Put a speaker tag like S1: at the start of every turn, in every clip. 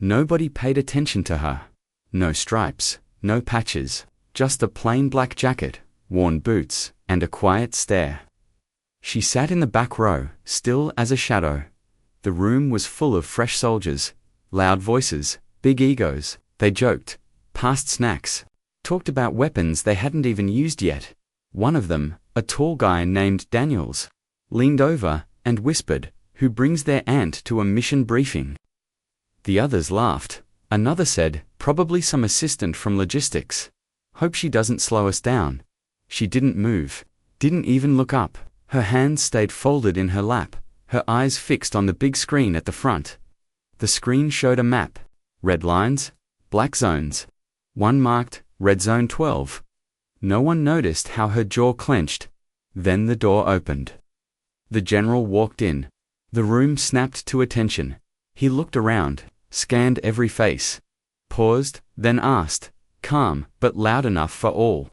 S1: Nobody paid attention to her. No stripes, no patches, just a plain black jacket, worn boots, and a quiet stare. She sat in the back row, still as a shadow. The room was full of fresh soldiers, loud voices, big egos. They joked, passed snacks, talked about weapons they hadn't even used yet. One of them, a tall guy named Daniels, leaned over and whispered, "Who brings their aunt to a mission briefing?" The others laughed. Another said, "Probably some assistant from logistics. Hope she doesn't slow us down." She didn't move, didn't even look up. Her hands stayed folded in her lap, her eyes fixed on the big screen at the front. The screen showed a map. Red lines, black zones. One marked, Red Zone 12. No one noticed how her jaw clenched. Then the door opened. The general walked in. The room snapped to attention. He looked around, scanned every face, paused, then asked, calm but loud enough for all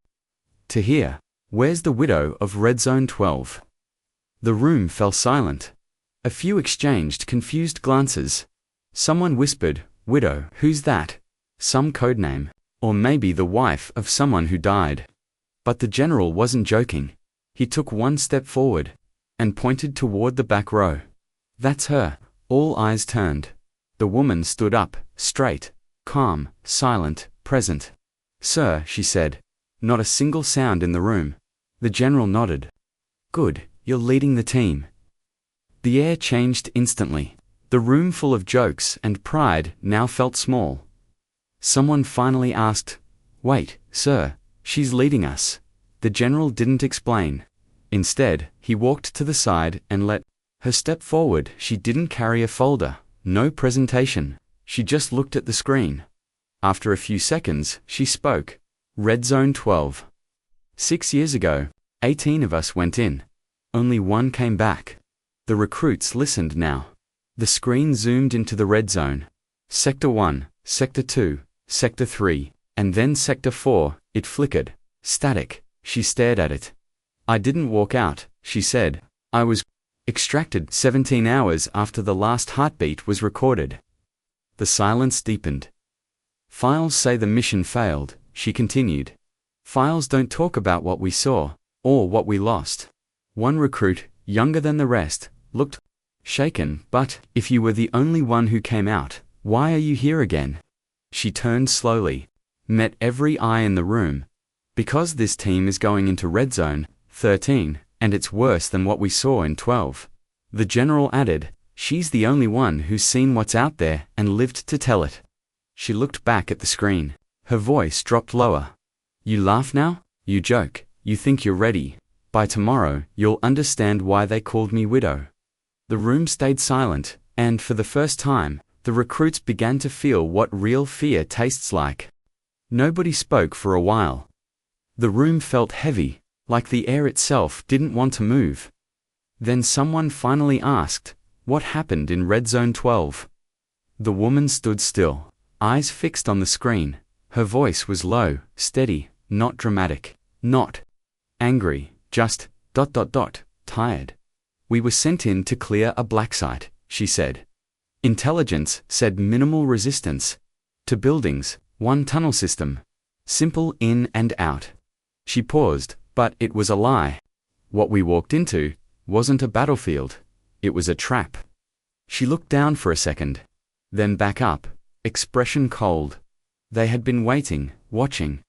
S1: to hear, "Where's the widow of Red Zone 12? The room fell silent. A few exchanged confused glances. Someone whispered, "Widow, who's that?" Some codename, or maybe the wife of someone who died. But the general wasn't joking. He took one step forward and pointed toward the back row. "That's her." All eyes turned. The woman stood up, straight, calm, silent, present. "Sir," she said. Not a single sound in the room. The general nodded. "Good, you're leading the team." The air changed instantly. The room full of jokes and pride now felt small. Someone finally asked, "Wait, sir, she's leading us." The general didn't explain. Instead, he walked to the side and let her step forward. She didn't carry a folder, no presentation. She just looked at the screen. After a few seconds, she spoke. "Red Zone 12. 6 years ago, 18 of us went in. Only one came back." The recruits listened now. The screen zoomed into the red zone. Sector 1, Sector 2, Sector 3, and then Sector 4. It flickered. Static. She stared at it. "I didn't walk out," she said. "I was extracted 17 hours after the last heartbeat was recorded." The silence deepened. "Files say the mission failed," she continued. "Files don't talk about what we saw, or what we lost." One recruit, younger than the rest, looked shaken. "But, if you were the only one who came out, why are you here again?" She turned slowly, met every eye in the room. "Because this team is going into Red Zone 13, and it's worse than what we saw in 12. The general added, "She's the only one who's seen what's out there and lived to tell it." She looked back at the screen. Her voice dropped lower. "You laugh now? You joke? You think you're ready? By tomorrow, you'll understand why they called me widow." The room stayed silent, and for the first time, the recruits began to feel what real fear tastes like. Nobody spoke for a while. The room felt heavy, like the air itself didn't want to move. Then someone finally asked, "What happened in Red Zone 12? The woman stood still, eyes fixed on the screen. Her voice was low, steady, not dramatic, not angry, just ... tired. "We were sent in to clear a black site," she said. "Intelligence said minimal resistance. To buildings, one tunnel system. Simple in and out." She paused, but it was a lie. What we walked into wasn't a battlefield. It was a trap. She looked down for a second, then back up, expression cold. They had been waiting, watching.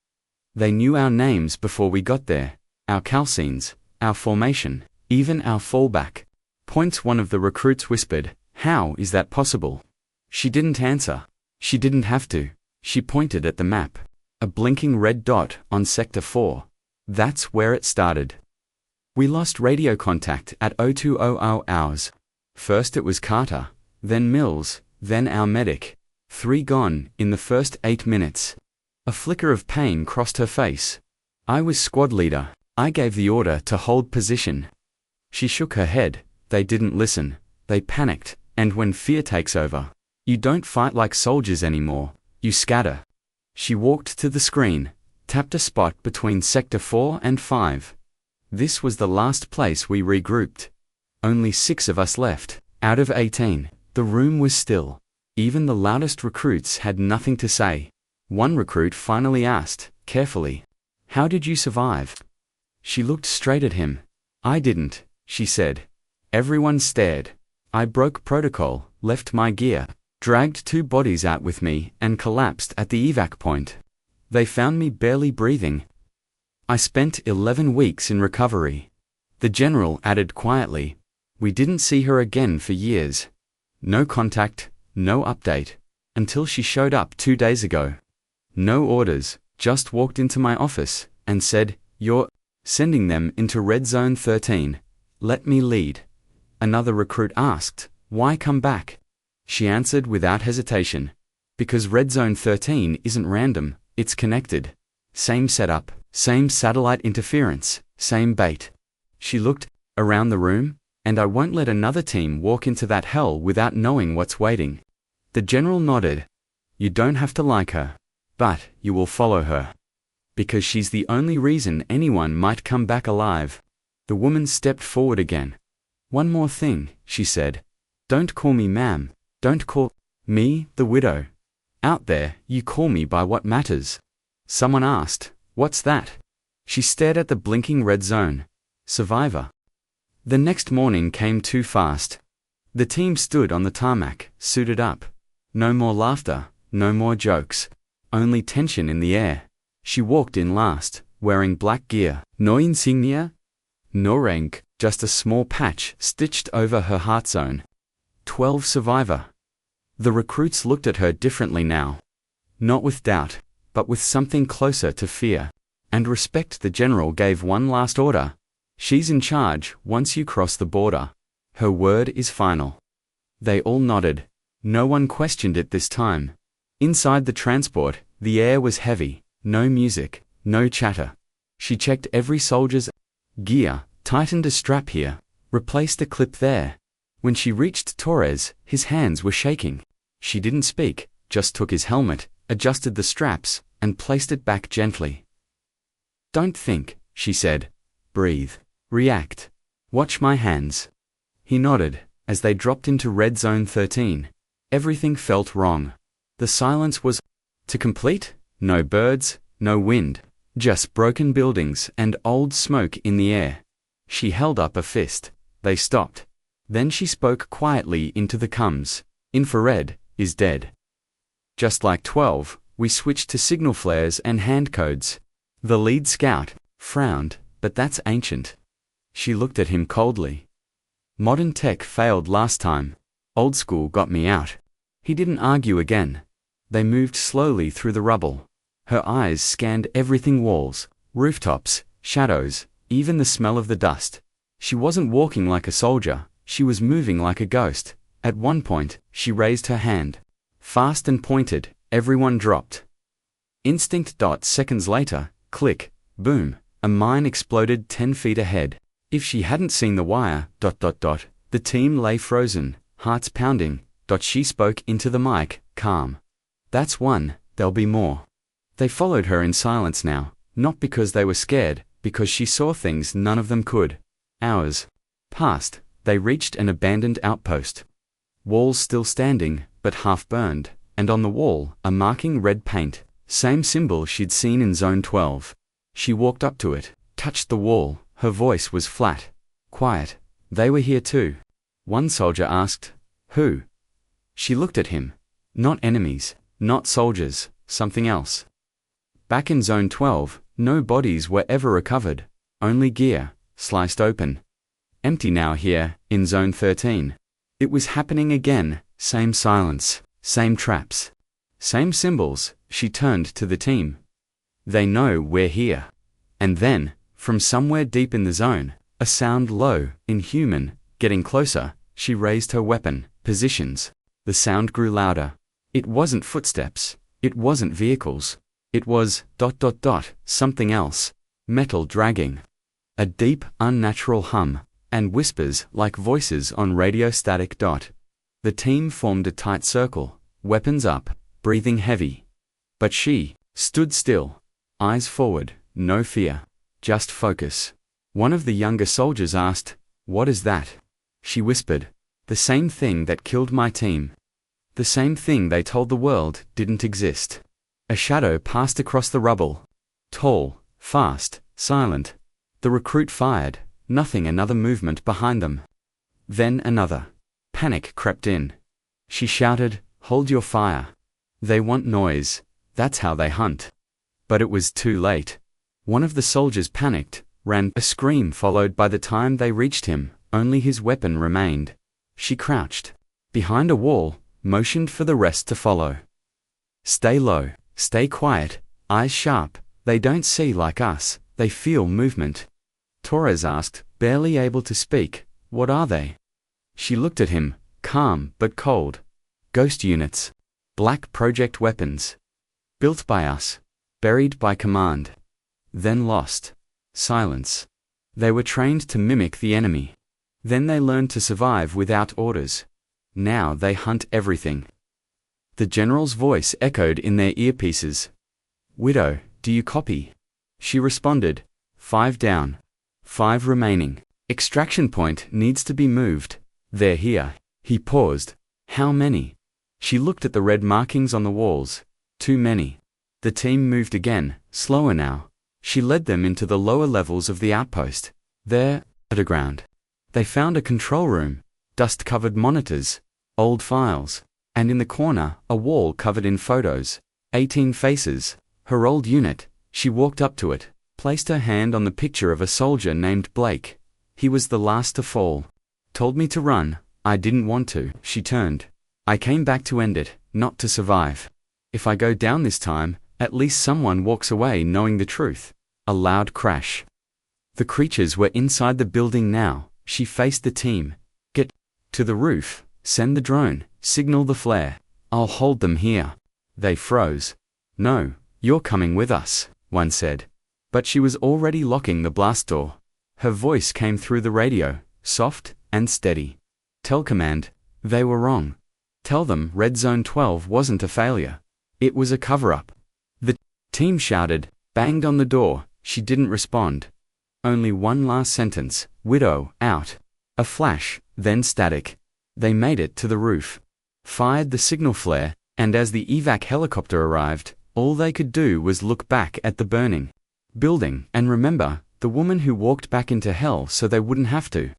S1: They knew our names before we got there, our calcines, our formation, even our fallback points. One of the recruits whispered, "How is that possible?" She didn't answer. She didn't have to. She pointed at the map, a blinking red dot on Sector 4. That's where it started. "We lost radio contact at 0200 hours. First it was Carter, then Mills, then our medic. 3 gone in the first 8 minutes. A flicker of pain crossed her face. "I was squad leader. I gave the order to hold position." She shook her head. "They didn't listen. They panicked, and when fear takes over, you don't fight like soldiers anymore, you scatter." She walked to the screen, tapped a spot between Sector 4 and 5. This was the last place we regrouped. Only 6 of us left, out of 18. The room was still. Even the loudest recruits had nothing to say. One recruit finally asked, carefully, "How did you survive?" She looked straight at him. "I didn't," she said. Everyone stared. "I broke protocol, left my gear, dragged 2 bodies out with me, and collapsed at the evac point. They found me barely breathing. I spent 11 weeks in recovery." The general added quietly, "We didn't see her again for years. No contact, no update, until she showed up 2 days ago. No orders, just walked into my office and said, 'You're sending them into Red Zone 13. Let me lead.'" Another recruit asked, "Why come back?" She answered without hesitation, "Because Red Zone 13 isn't random, it's connected. Same setup, same satellite interference, same bait." She looked around the room, "And I won't let another team walk into that hell without knowing what's waiting." The general nodded. "You don't have to like her, but you will follow her. Because she's the only reason anyone might come back alive." The woman stepped forward again. "One more thing," she said. "Don't call me ma'am. Don't call me the widow. Out there, you call me by what matters." Someone asked, "What's that?" She stared at the blinking red zone. "Survivor." The next morning came too fast. The team stood on the tarmac, suited up. No more laughter, no more jokes. Only tension in the air. She walked in last, wearing black gear. No insignia, no rank, just a small patch stitched over her heart zone. 12 survivor. The recruits looked at her differently now. Not with doubt, but with something closer to fear. And respect. The general gave one last order. "She's in charge once you cross the border. Her word is final." They all nodded. No one questioned it this time. Inside the transport, the air was heavy. No music, no chatter. She checked every soldier's gear, tightened a strap here, replaced a clip there. When she reached Torres, his hands were shaking. She didn't speak, just took his helmet, adjusted the straps, and placed it back gently. "Don't think," she said. "Breathe. React. Watch my hands." He nodded. As they dropped into Red Zone 13, everything felt wrong. The silence was to complete. No birds, no wind, just broken buildings and old smoke in the air. She held up a fist. They stopped. Then she spoke quietly into the comms. "Infrared is dead. Just like 12, we switched to signal flares and hand codes." The lead scout frowned, "But that's ancient." She looked at him coldly. "Modern tech failed last time. Old school got me out." He didn't argue again. They moved slowly through the rubble. Her eyes scanned everything: walls, rooftops, shadows, even the smell of the dust. She wasn't walking like a soldier, she was moving like a ghost. At one point, she raised her hand. Fast and pointed, everyone dropped. Instinct. Seconds later, click, boom, a mine exploded 10 feet ahead. If she hadn't seen the wire, the team lay frozen, hearts pounding. She spoke into the mic, calm. "That's one, there'll be more." They followed her in silence now, not because they were scared, because she saw things none of them could. Hours passed. They reached an abandoned outpost. Walls still standing, but half burned, and on the wall, a marking red paint. Same symbol she'd seen in Zone 12. She walked up to it, touched the wall. Her voice was flat, quiet. "They were here too." One soldier asked, "Who?" She looked at him. "Not enemies, not soldiers, something else." Back in Zone 12, no bodies were ever recovered. Only gear, sliced open. Empty now here, in Zone 13. It was happening again. Same silence, same traps, same symbols. She turned to the team. "They know we're here." And then, from somewhere deep in the zone, a sound low, inhuman, getting closer. She raised her weapon. Positions. The sound grew louder. It wasn't footsteps. It wasn't vehicles. It was ... something else. Metal dragging. A deep, unnatural hum, and whispers like voices on radio static. The team formed a tight circle, weapons up, breathing heavy. But she stood still, eyes forward, no fear, just focus. One of the younger soldiers asked, "What is that?" She whispered, "The same thing that killed my team." The same thing they told the world didn't exist. A shadow passed across the rubble. Tall, fast, silent. The recruit fired, nothing another movement behind them. Then another. Panic crept in. She shouted, "Hold your fire. They want noise, that's how they hunt." But it was too late. One of the soldiers panicked, ran, a scream followed. By the time they reached him, only his weapon remained. She crouched behind a wall, motioned for the rest to follow. "Stay low, stay quiet, eyes sharp, they don't see like us, they feel movement." Torres asked, barely able to speak, "What are they?" She looked at him, calm but cold. "Ghost units. Black project weapons. Built by us. Buried by command. Then lost. Silence. They were trained to mimic the enemy. Then they learned to survive without orders. Now they hunt everything." The general's voice echoed in their earpieces. "Widow, do you copy?" She responded, "5 down. 5 remaining. Extraction point needs to be moved. They're here." He paused. "How many?" She looked at the red markings on the walls. "Too many." The team moved again, slower now. She led them into the lower levels of the outpost. There, underground, they found a control room, dust-covered monitors, old files, and in the corner, a wall covered in photos. 18 faces. Her old unit. She walked up to it, placed her hand on the picture of a soldier named Blake. He was the last to fall. "Told me to run. I didn't want to." She turned. "I came back to end it, not to survive. If I go down this time, at least someone walks away knowing the truth." A loud crash. The creatures were inside the building now. She faced the team. "Get to the roof, send the drone, signal the flare. I'll hold them here." They froze. "No, you're coming with us," one said. But she was already locking the blast door. Her voice came through the radio, soft and steady. "Tell command, they were wrong. Tell them Red Zone 12 wasn't a failure. It was a cover-up." The team shouted, banged on the door. She didn't respond. Only one last sentence, "Widow, out." A flash, then static. They made it to the roof. Fired the signal flare, and as the evac helicopter arrived, all they could do was look back at the burning building and remember the woman who walked back into hell so they wouldn't have to.